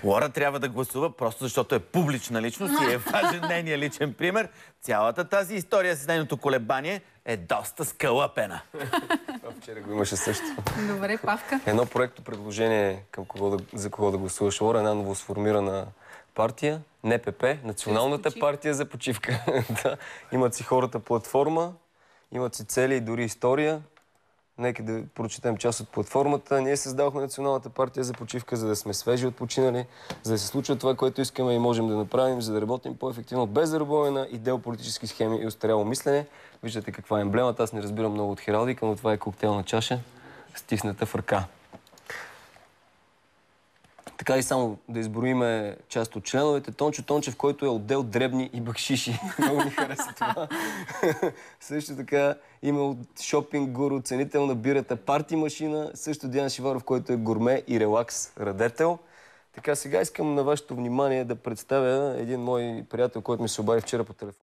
Лора трябва да гласува просто защото е публична личност и е важен нейния личен пример. Цялата тази история с нейното колебание е доста скалъпена. Вчера го имаше също. Добре, Павка. Едно проекто предложение за кого да гласуваш, Лора, една новосформирана партия, НПП, Националната партия за почивка. Да. Имат си хората платформа, имат си цели и дори история. Нека да прочетем част от платформата. Ние създавахме Националната партия за почивка, за да сме свежи от починали, за да се случва това, което искаме и можем да направим, за да работим по-ефективно, без зарабоване на идеополитически схеми и устаряло мислене. Виждате каква е емблемата. Аз не разбирам много от хералдика, но това е коктейлна чаша, стисната в ръка. Така и само да изброиме част от членовете. Тончо Тончев, който е отдел дребни и бакшиши. Много ми хареса това. Също така има от шопинг гуру, ценител на бирата, парти машина. Също Диан Шиваров, който е гурме и релакс радетел. Така, сега искам на вашето внимание да представя един мой приятел, който ми се обади вчера по телефон.